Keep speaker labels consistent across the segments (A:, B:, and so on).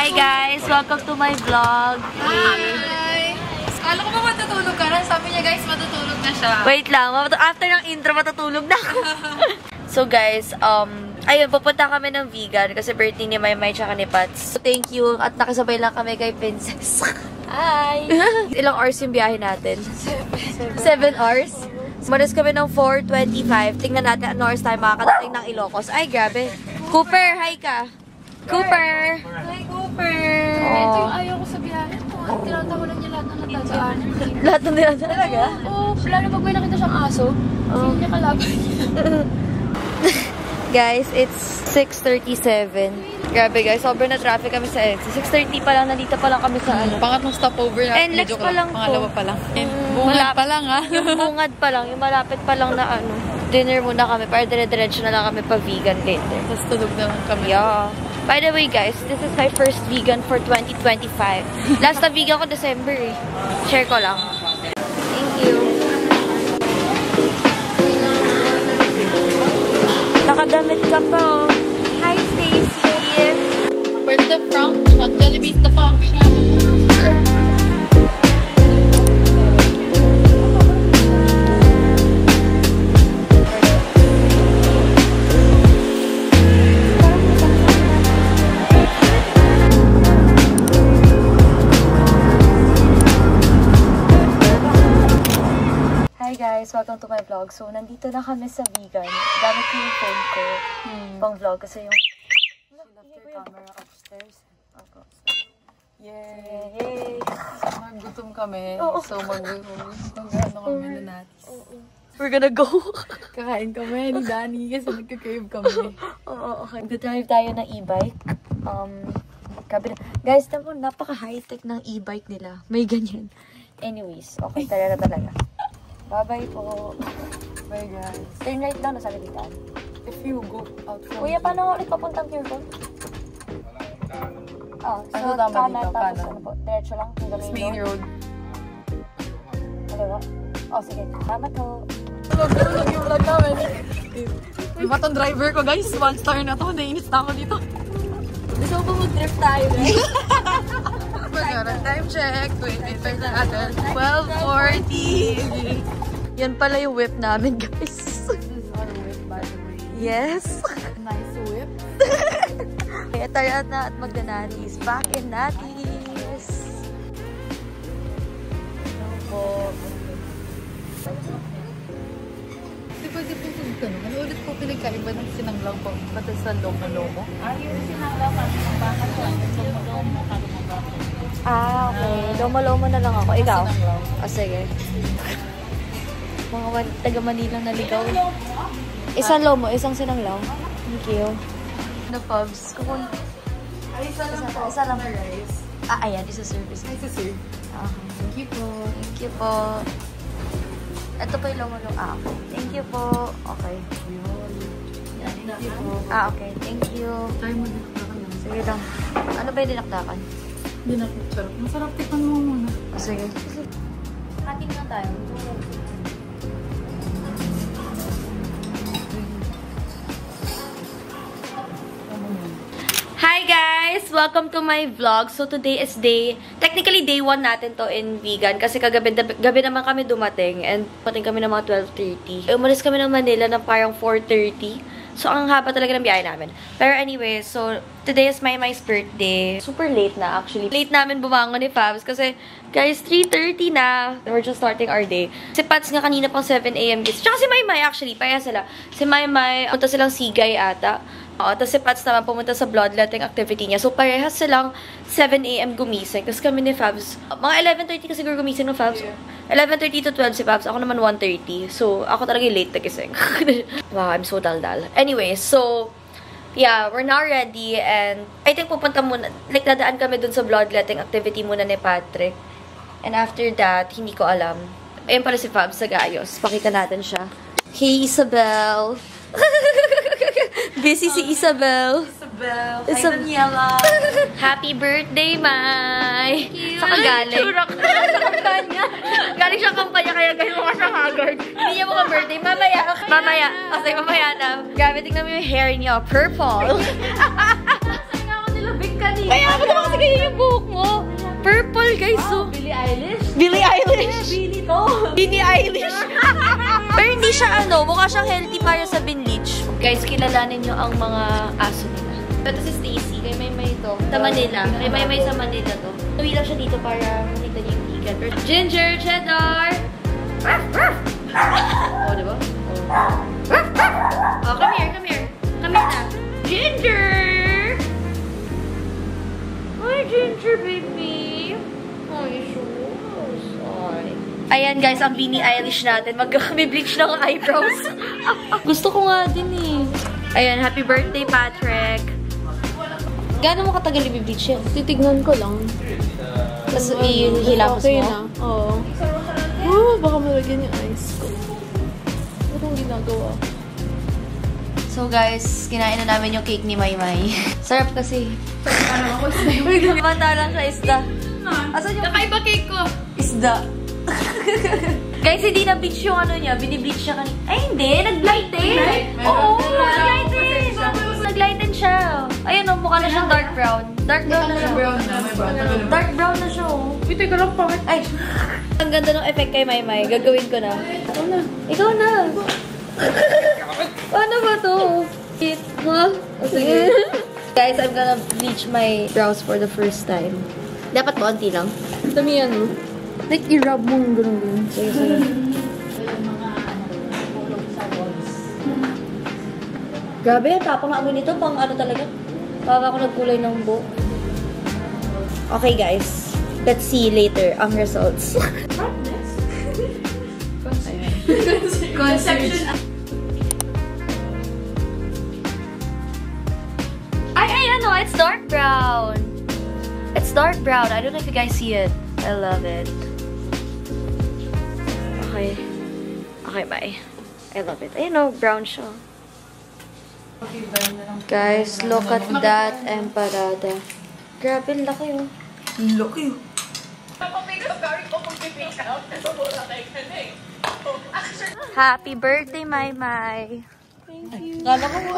A: Hi guys! Welcome to my vlog.
B: Hi! Kala ko ba matutulog ka rin? Sabi niya guys, matutulog na siya.
A: Wait lang. After ng intro, matutulog na ako. So guys, ayun, pupunta kami ng vegan kasi birthday ni Maymay tsaka ni Pats. So, thank you. At nakasabay lang kami kay Princess.
B: Hi!
A: Ilang hours yung biyahe natin? 7 hours? Umalis kami ng 4:25. Tingnan natin ano oras tayo makakadating ng Ilocos. Ay, grabe. Cooper, hi ka. Cooper!
B: Hi, Cooper!
A: Oh.
B: Ito yung ayaw ko sa biyahe ko. Tinatawanan niya lahat ng natadaan.
A: Lahat ng nila talaga?
B: Oo, lalo pag may nakita siyang aso. Hindi niya kalaban niya.
A: Guys, it's 6:37. Grabe guys, sobrang na traffic kami sa exit. 6:30 pa lang, nandito pa lang kami sa ano.
B: Pangatlong stopover na.
A: And next pa lang
B: Pangalawa
A: to.
B: pa lang. Bungad pa lang ha.
A: Yung bungad pa lang, yung malapit pa lang na ano. Dinner muna kami, para dire-diretso na lang kami pa vegan later.
B: Tapos tulog na lang kami.
A: Yeah. By the way guys, this is my first vegan for 2025. Last na vegan ko December eh. Share ko lang. Thank you. Nakadamit ka pa oh. Hi Stacy.
B: Where's the front? What Jollibee's the function?
A: Hi guys, welcome to my vlog. So, nandito na kami sa vegan. Gamit ko yung phone ko pang vlog kasi yung...
B: She left her camera upstairs.
A: Yay!
B: Yay! Maggutom kami.
A: Oo.
B: So, mag-ano kami na natin.
A: We're gonna go!
B: Kakain kami ni Danny kasi nagka-crave kami.
A: Oo, okay. Mag-drive tayo ng e-bike. Guys, napaka-high-tech ng e-bike nila. May ganyan. Anyways, okay, tara na talaga. Bye-bye po.
B: Bye guys.
A: Turn right lang, nasa likitan.
B: If you go out from
A: Kuya, paano ulit papuntang Pure Gold? Oh, so
B: Ano tama
A: kanan,
B: dito?
A: tapos
B: Kanan.
A: ano po? Diretso lang, hanggang
B: main road.
A: Dalawa? Oh, sige. Tama to.
B: Tulog yung vlog namin. Iba tong driver ko guys. 1 star na to. Nainis na ako dito.
A: Gusto ko ba mag-drift tayo, guys?
B: Magkaroon time check. 25 na natin. 12:40.
A: Yan pala yung whip namin, guys.
B: This is our whip by the way.
A: Yes.
B: Nice whip.
A: Kaya tara na at magdanatis. Back in natis. Ano po?
B: Di ba di po ka no? Ano ulit po pinagkaiba ng sinanglaw po? Pati sa lomo-lomo?
A: Ah, okay. Lomo-lomo na lang ako. Ikaw?
B: Sinanglaw.
A: O, sige. Mga taga-Manilang naligaw. Isang lomo, isang sinanglaw. Thank you. The pubs. Kukun. Isa lang. Ah, ayan. Isa service.
B: Nice to see.
A: Okay.
B: Thank you po.
A: Thank you po. Ito po yung lomo-lomo. Ah, okay. Thank you po. Okay.
B: Thank you po.
A: Ah, okay. Thank you.
B: Try mo din ako yan.
A: Sige lang. Ano ba yung dinakdakan?
B: Hindi na picture. Masarap tikman mo muna.
A: Oh, sige.
B: Hating na tayo.
A: Hi guys! Welcome to my vlog. So today is technically day 1 natin to in vegan kasi gabi naman kami dumating and dumating kami ng mga 12:30. Umalis kami ng Manila ng parang 4:30. So ang haba talaga ng biyahe namin. Pero anyway, so today is Maymay's birthday. Super late na actually. Late namin bumangon ni Fabs kasi guys, 3:30 na. We're just starting our day. Si Pats nga kanina pang 7 AM gets. Tsaka si Maymay actually, paya sila. Si Maymay, punta silang Sigay ata. Oo, tapos si Pats naman pumunta sa bloodletting activity niya. So, parehas silang 7 AM gumising. Tapos kami ni Fabs, mga 11:30 kasi siguro gumising ng Fabs. 11:30 to 12 si Fabs. Ako naman 1:30. So, ako talaga yung late na gising. Wow, I'm so daldal. Anyway, so, yeah, we're now ready. And I think pupunta muna, like, dadaan kami dun sa bloodletting activity muna ni Patrick. And after that, hindi ko alam. Ayun pala si Fabs sa Gayos. Pakita natin siya. Hey, Isabel! Busy si Isabel.
B: Isabel.
A: Hi,
B: Daniela.
A: Happy birthday, Mai!
B: Thank you.
A: Saka galing.
B: Churak na sa kampanya.
A: Galing siya kampanya, kaya ganyan mukha siyang haggard. Hindi niya mga birthday. Mamaya. Mamaya. Kasi mamaya na. Grabe, tingnan mo yung hair niya. Purple.
B: Saan nga ako nilabing kanina?
A: Kaya ako naman kasi guys, so...
B: Billie Eilish?
A: Billie Eilish!
B: Billie to!
A: Billie Eilish! Pero hindi siya mukha siyang healthy para sa Binlich. Guys, kilalanin nyo ang mga aso nila. Ito si Stacy, kay Maymay to. Sa Manila. Kay Maymay sa Manila to. Tuwi lang siya dito para makita niyo yung vegan. Ginger, Cheddar! Oh, diba? Oh, come here, come here. Come here na. Ginger! Hi, Ginger, baby. Oh, you're so sorry. Ayan, guys, ang Billie Eilish natin. Mag-bleach ng eyebrows. Gusto ko nga din eh. Ayan, happy birthday, Patrick. Gano'n mo katagal i-bleach yan?
B: Titignan ko lang.
A: Tapos ihilamos
B: Okay
A: mo?
B: na. Oo. Oh, baka malagyan yung eyes ko. Anong ginagawa?
A: So guys, kinain na namin yung cake ni Maymay. Sarap kasi. Matalang sa isda. Asan yung kakaiba cake ko? Isda. Guys, hindi na bleach yung ano niya. Binibleach siya kanina. Ay, hindi. Nag-lighten. Oo, nag-lighten. Nag-lighten siya. Ayun, mukha na siyang dark brown. Dark brown na siya. Dark brown na siya, oh.
B: Wait, ikaw lang pa.
A: Ay. Ang ganda ng effect kay Maymay. Gagawin ko na.
B: Ikaw na.
A: Ikaw na. Paano ba to? Huh? Oh, sige. Guys, I'm gonna bleach my brows for the first time. Dapat konti lang.
B: Dami yan, no? Like, i-rub mo yung gano'n.
A: Sige, sige. Grabe, tapang na amoy nito. Pang ano talaga. Para ako nagkulay ng buhok. Okay, guys. Let's see later ang results.
B: Conception.
A: Ay, ano, it's dark brown. It's dark brown. I don't know if you guys see it. I love it. Okay. Okay, bye. I love it. Ayun, no, brown siya. Guys, look at that empanada. Grabe, laki oh.
B: Laki.
A: Happy birthday, Maymay.
B: Thank you.
A: Gala ko mo.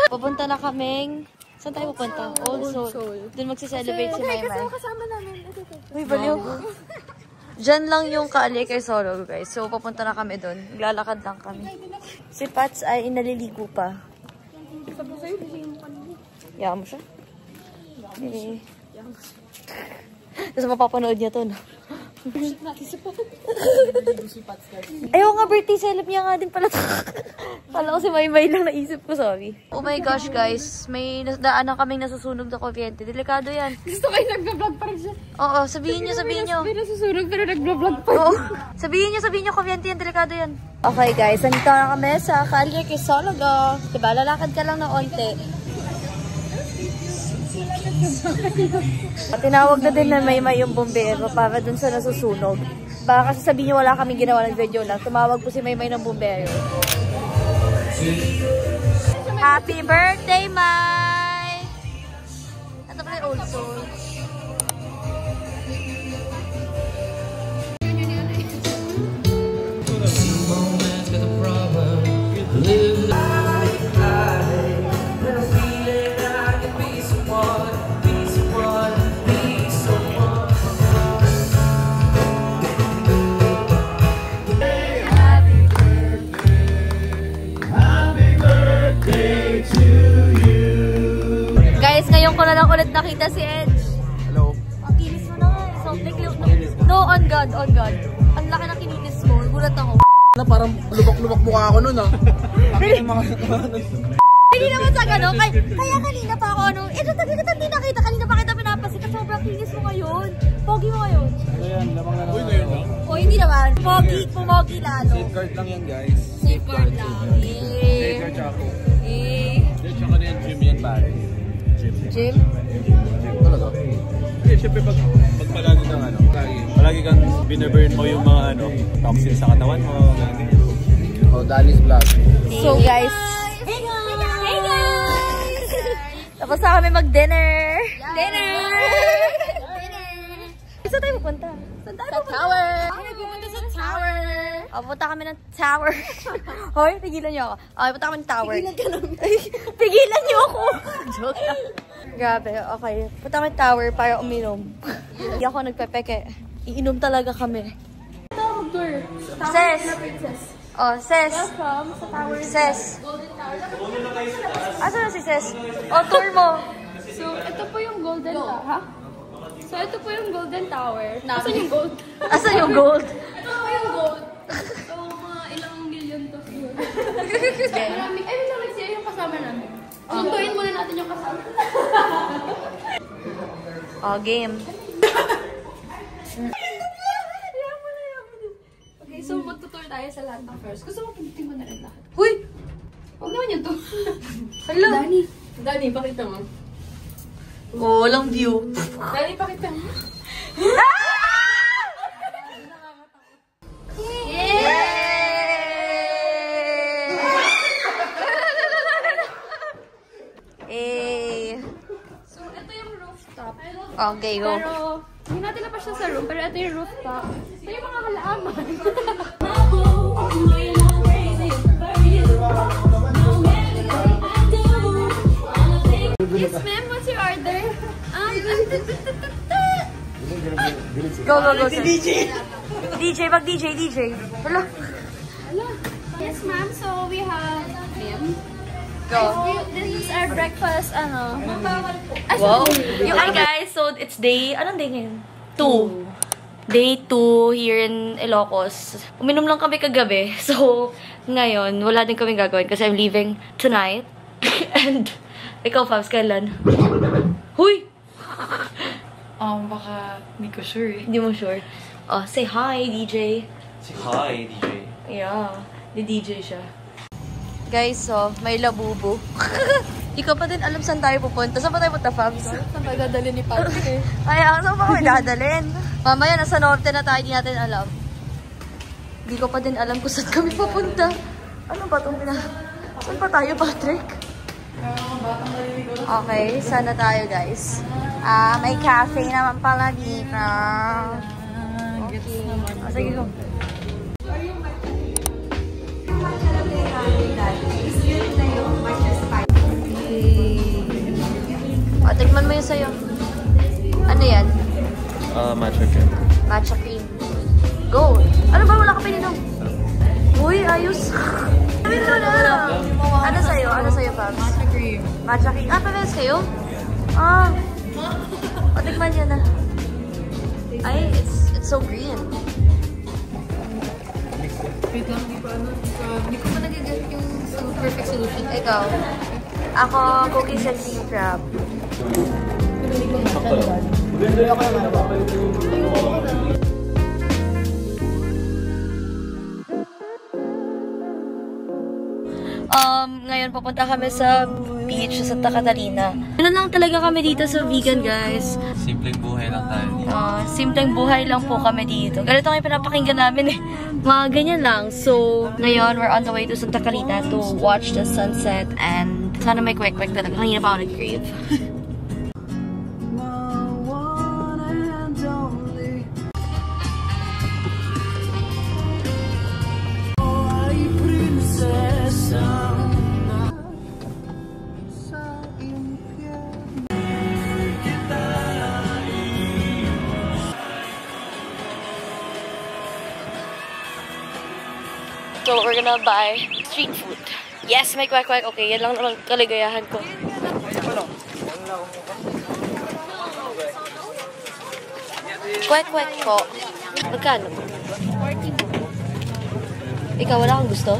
A: Pupunta na kaming... Saan tayo pupunta? Old Soul. Doon magsiselebrate si Maymay.
B: Kasama namin.
A: Uy, baliw. Diyan lang yung Kaali kay Solo, guys. So, papunta na kami doon. Naglalakad lang kami. Si Pats ay inaliligo pa. Yaman mo siya? Eh. Tapos mapapanood niya to, no? Ayaw nga, birthday celeb niya nga din pala to. Kala ko si Maymay lang naisip ko, sorry. Oh my gosh, guys. May daanan kaming nasusunog na kuryente. Delikado yan.
B: Gusto kayo nag-vlog pa rin siya.
A: Oo, sabihin niyo.
B: May nasusunog pero nag-vlog pa rin.
A: Oo. Sabihin niyo, kuryente yan, delikado yan. Okay guys, nandito na kami sa Calle Quezologo. Diba, lalakad ka lang ng onte. Tinawag na din na Maymay yung bumbero para dun sa nasusunog. Baka kasi sabihin niyo wala kaming ginawa ng video lang. Tumawag po si Maymay ng bumbero. Happy birthday, May! Ito pala yung Old Soul. Guys, ngayon ko na lang ulit nakita si Edge.
C: Hello.
A: Ang kinis mo na nga. Sound like no, on God, on God. Ang laki ng kininis mo. Gulat ako.
C: Na parang lubak-lubak mukha ako nun ah.
A: Hindi naman sa gano'n. Kaya kanina pa ako ano. Ito talaga hindi nakita. Kanina pa kita pinapasika. Sobrang kinis mo ngayon. Pogi mo ngayon.
C: Ayan, lamang na naman. Uy, ngayon lang.
A: O hindi naman. Pumogi lalo.
C: Safeguard lang yan guys.
A: Safeguard lang.
C: Safeguard tsaka po. Tsaka na yan, gym yan pare.
A: Gym?
C: Talaga? Eh, syempre pag palagi kang ano, palagi kang binaburn mo yung mga ano, toxins sa katawan mo. Oh, Danny's vlog.
A: So guys. Hey guys! Hey guys! Tapos na kami mag-dinner. Dinner! Saan tayo pupunta? Saan tayo pupunta? Tower! Ay, pupunta sa tower! Pupunta kami ng tower. Hoy, tigilan niyo ako. Okay, punta kami ng tower. Tigilan ka lang. Tigilan niyo ako! Joke lang. Grabe, okay. Punta kami ng tower para uminom. Hindi ako nagpepeke. Iinom talaga kami.
D: Ito, mag-tour.
A: Ses! Oh, Ses!
D: Welcome sa tower.
A: Ses! Asa na si Ses? Oh, tour mo!
D: So, ito po yung Golden Tower. Ha? So, ito po yung Golden Tower. Asan yung gold?
A: Asan yung gold?
D: Ito po yung gold. So, mga ilang million to siguro. Marami. Ay, wait lang, siya yung kasama namin. Sunduin muna natin yung kasama.
A: Oh, game.
D: Okay, so magtutour tayo sa lahat ng first. Gusto mo pindutin mo na rin lahat?
A: Huy!
D: Huwag naman yun to.
A: Hala!
B: Dani, pakita mo.
A: Oh, walang view.
B: Dani, pakita mo.
D: So, ito yung rooftop.
A: Okay, go.
D: Pero, hindi natin na pa siya sa room, pero ito yung rooftop. Ito yung mga halaman. Yes, ma'am. What's your order?
A: Go, go, go. DJ! DJ, mag-DJ, DJ. Hala.
D: Yes, ma'am. So, we have him.
A: Go.
D: This is our breakfast, ano.
A: Wow. Hi guys, so it's day, anong day ngayon? 2. Day 2 here in Ilocos. Uminom lang kami kagabi. So, ngayon, wala din kami gagawin kasi I'm leaving tonight. And, ikaw, Fabs, kailan? Huy!
B: Baka, hindi ko sure eh.
A: Hindi mo sure. Oh, say hi, DJ.
C: Say hi, DJ.
A: Yeah, the DJ siya. Guys, so, may labubo. Di ko pa din alam saan tayo pupunta. Saan pa tayo punta, Fabs?
B: Saan ba dadalhin ni Patrick eh?
A: Ay, saan pa kami dadalhin? Mamaya, nasa norte na tayo, di natin alam. Di ko pa din alam kung saan kami papunta. Ano ba itong Saan pa tayo, Patrick? Okay, sana tayo, guys. May cafe naman pala dito. Okay. Oh, sige, go. O, tikman mo yun sa'yo. Ano yan?
C: Matcha cream.
A: Matcha cream. Go! Ano ba? Wala ka pininom? Uy, ayos. Sabihin mo na. Ano sa'yo? Ano sa'yo, Fabs?
B: Matcha cream.
A: Matcha cream. Parehas kayo? O, tikman niya na. Ay, it's so green.
B: Wait lang, hindi ko pa nag-get yung perfect solution.
A: Ikaw. Ako, cookies and cream crab. Ngayon pupunta kami sa beach sa Santa Catalina. Ano lang talaga kami dito sa vegan, guys.
C: Simpleng buhay lang tayo dito.
A: Simpleng buhay lang po kami dito. Ganito yung pinapakinggan namin eh. Mga ganyan lang. So, ngayon, we're on the way to Santa Catalina to watch the sunset and sana may kwek-kwek talaga. Kanina pa ako nag-crave. So, we're gonna buy street food. Yes, may kwek-kwek. Okay, yan lang naman kaligayahan ko. Kwek-kwek po. Magkano? 40 po. Ikaw, wala kang gusto?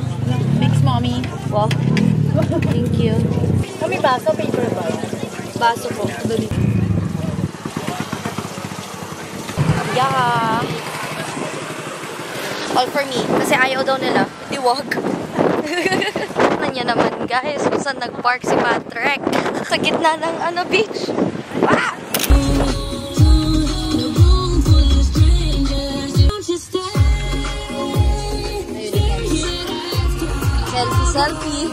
B: Thanks, mommy.
A: Wow. Thank you.
B: Kami baso, paper ba?
A: Baso po. Yeah. All for me. Kasi ayaw daw nila. Di wag. Nanya naman, guys. Kung saan nag-park si Patrick. Sa gitna ng beach. Ah! Selfie, selfie.